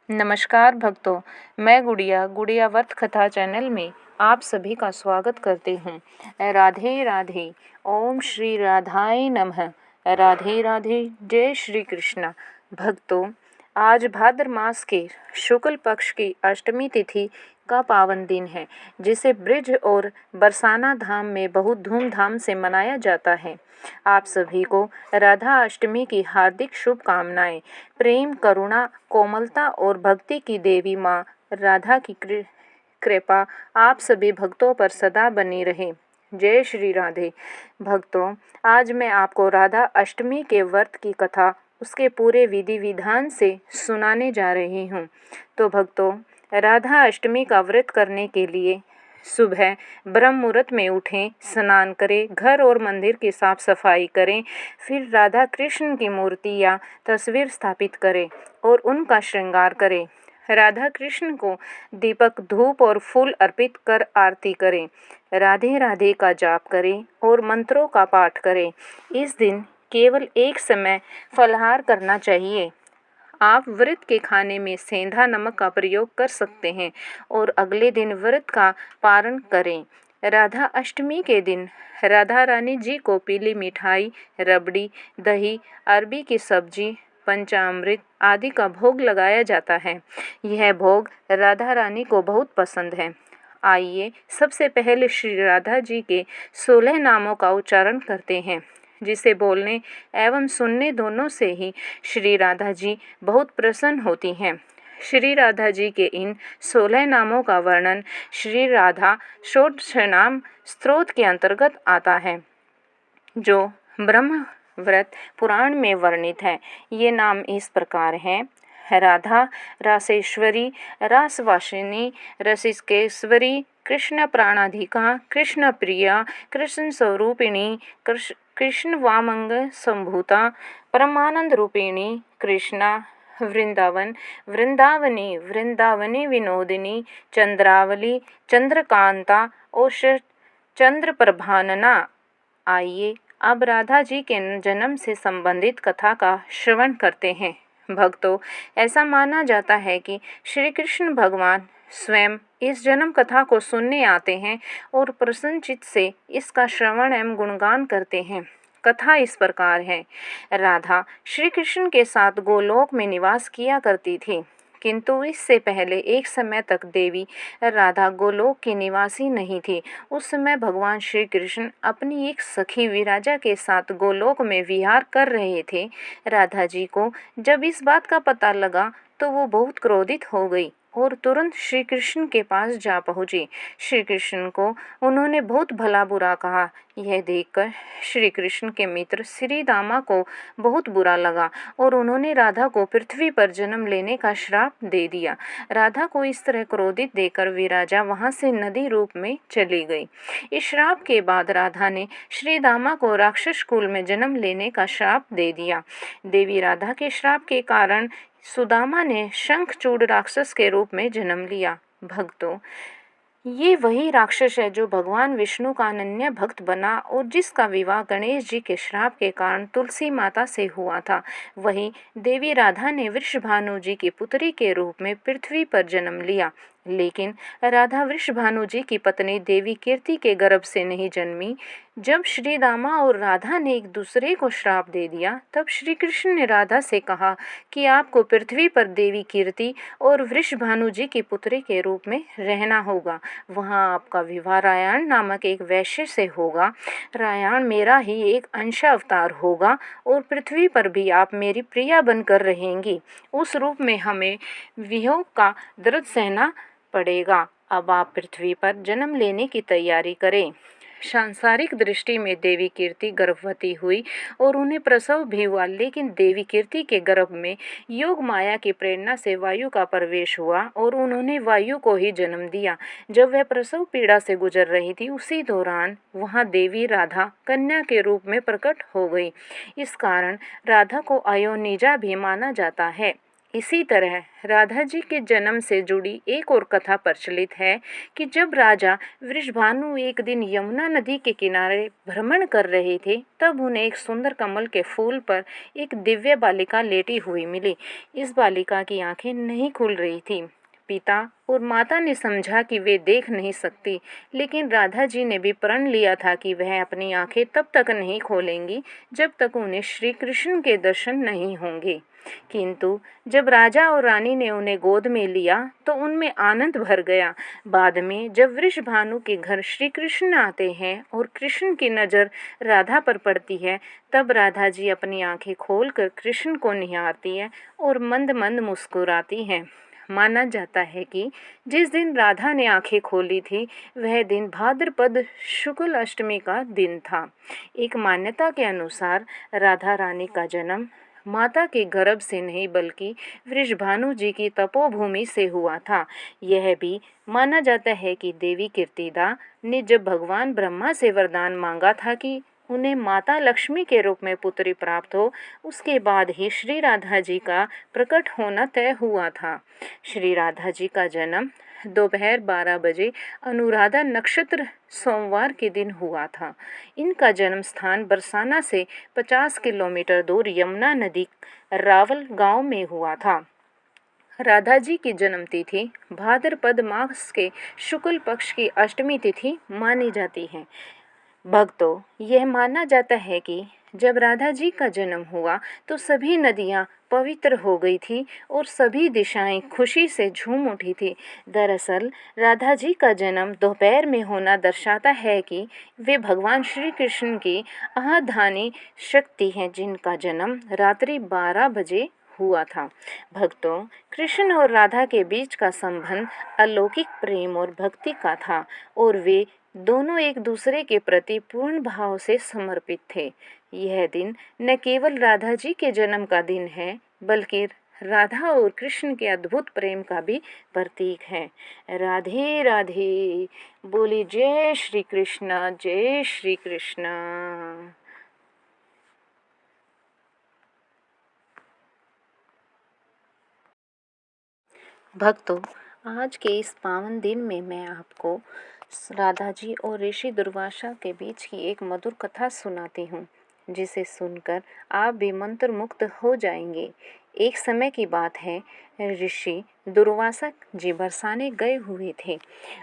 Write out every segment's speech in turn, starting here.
नमस्कार भक्तों, मैं गुड़िया गुड़िया व्रत कथा चैनल में आप सभी का स्वागत करती हूँ। राधे राधे। ओम श्री राधाय नमः। राधे राधे। जय श्री कृष्ण। भक्तों, आज भाद्र मास के शुक्ल पक्ष की अष्टमी तिथि का पावन दिन है, जिसे ब्रिज और बरसाना धाम में बहुत धूमधाम से मनाया जाता है। आप सभी को राधा अष्टमी की हार्दिक शुभकामनाएं। प्रेम, करुणा, कोमलता और भक्ति की देवी माँ राधा की कृपा आप सभी भक्तों पर सदा बनी रहे। जय श्री राधे। भक्तों, आज मैं आपको राधा अष्टमी के व्रत की कथा उसके पूरे विधि विधान से सुनाने जा रही हूँ। तो भक्तों, राधा अष्टमी का व्रत करने के लिए सुबह ब्रह्म मुहूर्त में उठें, स्नान करें, घर और मंदिर की साफ सफाई करें, फिर राधा कृष्ण की मूर्ति या तस्वीर स्थापित करें और उनका श्रृंगार करें। राधा कृष्ण को दीपक, धूप और फूल अर्पित कर आरती करें। राधे राधे का जाप करें और मंत्रों का पाठ करें। इस दिन केवल एक समय फलाहार करना चाहिए। आप व्रत के खाने में सेंधा नमक का प्रयोग कर सकते हैं और अगले दिन व्रत का पारण करें। राधा अष्टमी के दिन राधा रानी जी को पीली मिठाई, रबड़ी, दही, अरबी की सब्जी, पंचामृत आदि का भोग लगाया जाता है। यह भोग राधा रानी को बहुत पसंद है। आइए सबसे पहले श्री राधा जी के 16 नामों का उच्चारण करते हैं, जिसे बोलने एवं सुनने दोनों से ही श्री राधा जी बहुत प्रसन्न होती हैं। श्री राधा जी के इन 16 नामों का वर्णन श्री राधा षोडश नाम स्तोत्र के अंतर्गत आता है, जो ब्रह्म व्रत पुराण में वर्णित है। ये नाम इस प्रकार हैं: राधा रासेश्वरी, रासवासिनी, रसिकेश्वरी, कृष्ण प्राणाधिका, कृष्ण प्रिया, कृष्ण स्वरूपिणी, कृष्ण वामंग संभूता, परमानंद रूपिणी, कृष्णा, वृंदावन, वृंदावनी, वृंदावनी विनोदिनी, चंद्रावली, चंद्रकांता और चंद्र प्रभानना। आइए अब राधा जी के जन्म से संबंधित कथा का श्रवण करते हैं। भक्तों, ऐसा माना जाता है कि श्री कृष्ण भगवान स्वयं इस जन्म कथा को सुनने आते हैं और प्रसन्नचित्त से इसका श्रवण एवं गुणगान करते हैं। कथा इस प्रकार है। राधा श्री कृष्ण के साथ गोलोक में निवास किया करती थी, किंतु इससे पहले एक समय तक देवी राधा गोलोक की निवासी नहीं थी। उस समय भगवान श्री कृष्ण अपनी एक सखी विराजा के साथ गोलोक में विहार कर रहे थे। राधा जी को जब इस बात का पता लगा तो वो बहुत क्रोधित हो गई और तुरंत श्री कृष्ण के पास जा पहुंची। श्री कृष्ण को उन्होंने बहुत भला बुरा कहा। यह देखकर श्री कृष्ण के मित्र श्री दामा को बहुत बुरा लगा और उन्होंने राधा को पृथ्वी पर जन्म लेने का श्राप दे दिया। राधा को इस तरह क्रोधित देखकर विराजा वहां से नदी रूप में चली गई। इस श्राप के बाद राधा ने श्री दामा को राक्षस कुल में जन्म लेने का श्राप दे दिया। देवी राधा के श्राप के कारण सुदामा ने शंखचूड़ राक्षस के रूप में जन्म लिया। भक्तों, ये वही राक्षस है जो भगवान विष्णु का अनन्य भक्त बना और जिसका विवाह गणेश जी के श्राप के कारण तुलसी माता से हुआ था। वही देवी राधा ने वृषभानु जी की पुत्री के रूप में पृथ्वी पर जन्म लिया, लेकिन राधा वृषभानु जी की पत्नी देवी कीर्ति के गर्भ से नहीं जन्मी। जब श्री दामा और राधा ने एक दूसरे को श्राप दे दिया, तब श्री कृष्ण ने राधा से कहा कि आपको पृथ्वी पर देवी कीर्ति और वृषभानु जी की पुत्री के रूप में रहना होगा। वहाँ आपका विवाह रायण नामक एक वैश्य से होगा। रायण मेरा ही एक अंश अवतार होगा और पृथ्वी पर भी आप मेरी प्रिया बनकर रहेंगी। उस रूप में हमें वियोग का दर्द सहना पड़ेगा। अब आप पृथ्वी पर जन्म लेने की तैयारी करें। सांसारिक दृष्टि में देवी कीर्ति गर्भवती हुई और उन्हें प्रसव भी हुआ, लेकिन देवी कीर्ति के गर्भ में योग माया की प्रेरणा से वायु का प्रवेश हुआ और उन्होंने वायु को ही जन्म दिया। जब वह प्रसव पीड़ा से गुजर रही थी, उसी दौरान वहां देवी राधा कन्या के रूप में प्रकट हो गई। इस कारण राधा को अयोनिजा भी माना जाता है। इसी तरह राधा जी के जन्म से जुड़ी एक और कथा प्रचलित है कि जब राजा वृषभानु एक दिन यमुना नदी के किनारे भ्रमण कर रहे थे, तब उन्हें एक सुंदर कमल के फूल पर एक दिव्य बालिका लेटी हुई मिली। इस बालिका की आंखें नहीं खुल रही थी। पिता और माता ने समझा कि वे देख नहीं सकती, लेकिन राधा जी ने भी प्रण लिया था कि वह अपनी आंखें तब तक नहीं खोलेंगी जब तक उन्हें श्री कृष्ण के दर्शन नहीं होंगे। किंतु जब राजा और रानी ने उन्हें गोद में लिया तो उनमें आनंद भर गया। बाद में जब वृषभानु के घर श्री कृष्ण आते हैं और कृष्ण की नज़र राधा पर पड़ती है, तब राधा जी अपनी आंखें खोलकर कृष्ण को निहारती है और मंद मंद मुस्कुराती हैं। माना जाता है कि जिस दिन राधा ने आंखें खोली थी, वह दिन भाद्रपद शुक्ल अष्टमी का दिन था। एक मान्यता के अनुसार राधा रानी का जन्म माता के गर्भ से नहीं बल्कि वृषभानु जी की तपोभूमि से हुआ था। यह भी माना जाता है कि देवी कीर्तिदा ने जब भगवान ब्रह्मा से वरदान मांगा था कि उन्हें माता लक्ष्मी के रूप में पुत्री प्राप्त हो, उसके बाद ही श्री राधा जी का प्रकट होना तय हुआ था। श्री राधा जी का जन्म दोपहर 12 बजे अनुराधा नक्षत्र सोमवार के दिन हुआ था। इनका जन्म स्थान बरसाना से 50 किलोमीटर दूर यमुना नदी रावल गांव में हुआ था। राधा जी की जन्म तिथि भाद्रपद मास के शुक्ल पक्ष की अष्टमी तिथि मानी जाती है। भक्तों, यह माना जाता है कि जब राधा जी का जन्म हुआ तो सभी नदियाँ पवित्र हो गई थी और सभी दिशाएं खुशी से झूम उठी थी। दरअसल राधा जी का जन्म दोपहर में होना दर्शाता है कि वे भगवान श्री कृष्ण की आराधनीय शक्ति हैं, जिनका जन्म रात्रि 12 बजे हुआ था। भक्तों, कृष्ण और राधा के बीच का संबंध अलौकिक प्रेम और भक्ति का था और वे दोनों एक दूसरे के प्रति पूर्ण भाव से समर्पित थे। यह दिन न केवल राधा जी के जन्म का दिन है, बल्कि राधा और कृष्ण के अद्भुत प्रेम का भी प्रतीक है। राधे राधे। बोली जय श्री कृष्ण, जय श्री कृष्ण। भक्तों, आज के इस पावन दिन में मैं आपको राधा जी और ऋषि दुर्वासा के बीच की एक मधुर कथा सुनाती हूँ, जिसे सुनकर आप भी मंत्रमुग्ध हो जाएंगे। एक समय की बात है, ऋषि दुर्वासा जी बरसाने गए हुए थे।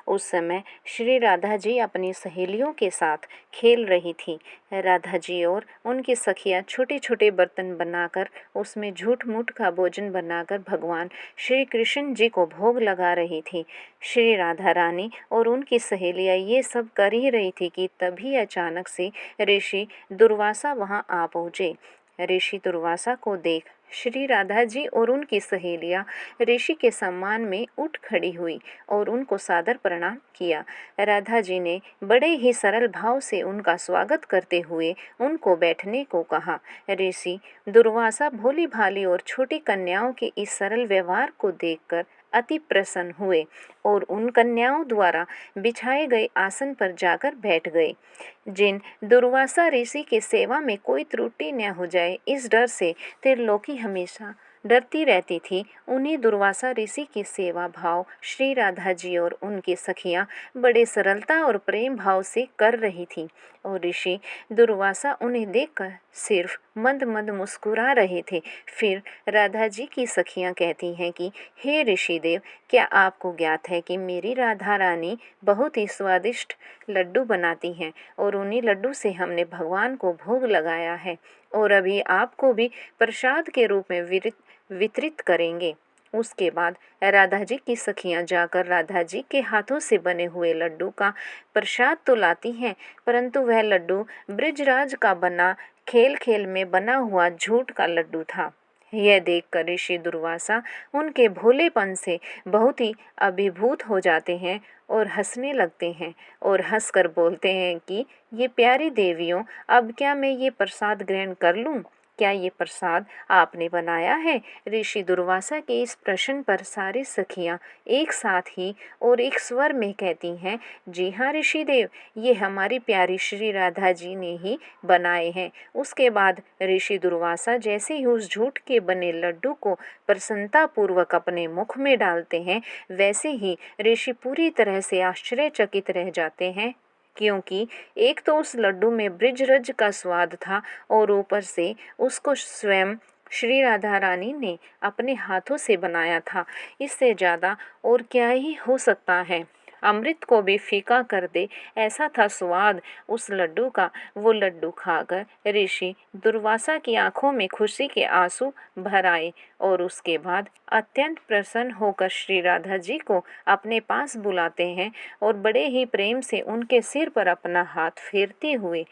उस समय श्री राधा जी अपनी सहेलियों के साथ खेल रही थी। राधा जी और उनकी सखियां छोटे छोटे बर्तन बनाकर उसमें झूठ मूठ का भोजन बनाकर भगवान श्री कृष्ण जी को भोग लगा रही थी। श्री राधा रानी और उनकी सहेलियां ये सब कर ही रही थी कि तभी अचानक से ऋषि दुर्वासा वहां आ पहुँचे। ऋषि दुर्वासा को देख श्री राधा जी और उनकी सहेलियां ऋषि के सम्मान में उठ खड़ी हुई और उनको सादर प्रणाम किया। राधा जी ने बड़े ही सरल भाव से उनका स्वागत करते हुए उनको बैठने को कहा। ऋषि दुर्वासा भोली भाली और छोटी कन्याओं के इस सरल व्यवहार को देखकर अति प्रसन्न हुए और उन कन्याओं द्वारा बिछाए गए आसन पर जाकर बैठ गए। जिन दुर्वासा ऋषि के सेवा में कोई त्रुटि न हो जाए, इस डर से त्रिलोकी हमेशा डरती रहती थी, उन्हें दुर्वासा ऋषि की सेवा भाव श्री राधा जी और उनकी सखियां बड़े सरलता और प्रेम भाव से कर रही थी और ऋषि दुर्वासा उन्हें देखकर सिर्फ मंद मंद मुस्कुरा रहे थे। फिर राधा जी की सखियां कहती हैं कि हे ऋषिदेव, क्या आपको ज्ञात है कि मेरी राधा रानी बहुत ही स्वादिष्ट लड्डू बनाती हैं और उन्हीं लड्डू से हमने भगवान को भोग लगाया है और अभी आपको भी प्रसाद के रूप में वितरित करेंगे। उसके बाद राधा जी की सखियां जाकर राधा जी के हाथों से बने हुए लड्डू का प्रसाद तो लाती हैं, परंतु वह लड्डू ब्रिजराज का बना खेल खेल में बना हुआ झूठ का लड्डू था। यह देखकर ऋषि दुर्वासा उनके भोलेपन से बहुत ही अभिभूत हो जाते हैं और हंसने लगते हैं और हंसकर बोलते हैं कि ये प्यारी देवियों, अब क्या मैं ये प्रसाद ग्रहण कर लूं? क्या ये प्रसाद आपने बनाया है? ऋषि दुर्वासा के इस प्रश्न पर सारी सखियां एक साथ ही और एक स्वर में कहती हैं, जी हाँ ऋषि देव, ये हमारी प्यारी श्री राधा जी ने ही बनाए हैं। उसके बाद ऋषि दुर्वासा जैसे ही उस झूठ के बने लड्डू को प्रसन्नता पूर्वक अपने मुख में डालते हैं, वैसे ही ऋषि पूरी तरह से आश्चर्यचकित रह जाते हैं, क्योंकि एक तो उस लड्डू में बृजरज का स्वाद था और ऊपर से उसको स्वयं श्री राधा रानी ने अपने हाथों से बनाया था। इससे ज़्यादा और क्या ही हो सकता है? अमृत को भी फीका कर दे ऐसा था स्वाद उस लड्डू का। वो लड्डू खाकर ऋषि दुर्वासा की आंखों में खुशी के आंसू भर आए और उसके बाद अत्यंत प्रसन्न होकर श्री राधा जी को अपने पास बुलाते हैं और बड़े ही प्रेम से उनके सिर पर अपना हाथ फेरते हुए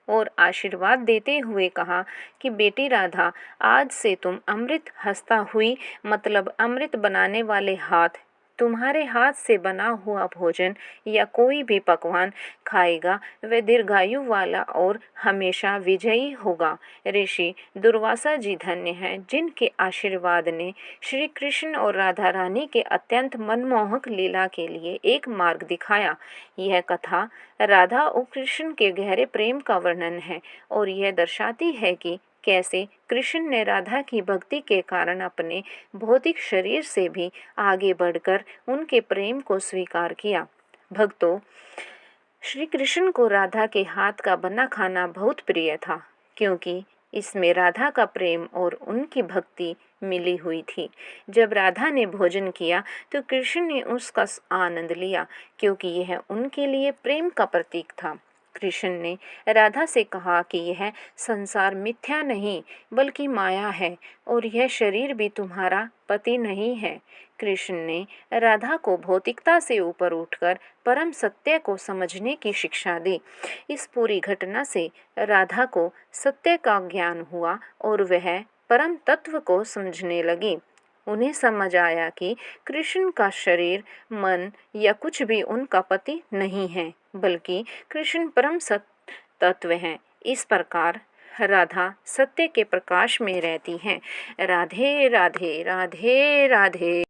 और आशीर्वाद देते हुए कहा कि बेटी राधा, आज से तुम अमृत हस्ता हुई, मतलब अमृत बनाने वाले हाथ, तुम्हारे हाथ से बना हुआ भोजन या कोई भी पकवान खाएगा वह दीर्घायु वाला और हमेशा विजयी होगा। ऋषि दुर्वासा जी धन्य हैं जिनके आशीर्वाद ने श्री कृष्ण और राधा रानी के अत्यंत मनमोहक लीला के लिए एक मार्ग दिखाया। यह कथा राधा और कृष्ण के गहरे प्रेम का वर्णन है और यह दर्शाती है कि कैसे कृष्ण ने राधा की भक्ति के कारण अपने भौतिक शरीर से भी आगे बढ़कर उनके प्रेम को स्वीकार किया। भक्तों, श्री कृष्ण को राधा के हाथ का बना खाना बहुत प्रिय था, क्योंकि इसमें राधा का प्रेम और उनकी भक्ति मिली हुई थी। जब राधा ने भोजन किया तो कृष्ण ने उसका आनंद लिया, क्योंकि यह उनके लिए प्रेम का प्रतीक था। कृष्ण ने राधा से कहा कि यह संसार मिथ्या नहीं बल्कि माया है और यह शरीर भी तुम्हारा पति नहीं है। कृष्ण ने राधा को भौतिकता से ऊपर उठकर परम सत्य को समझने की शिक्षा दी। इस पूरी घटना से राधा को सत्य का ज्ञान हुआ और वह परम तत्व को समझने लगी। उन्हें समझ आया कि कृष्ण का शरीर, मन या कुछ भी उनका पति नहीं है, बल्कि कृष्ण परम सत्य तत्व हैं। इस प्रकार राधा सत्य के प्रकाश में रहती हैं। राधे राधे राधे राधे।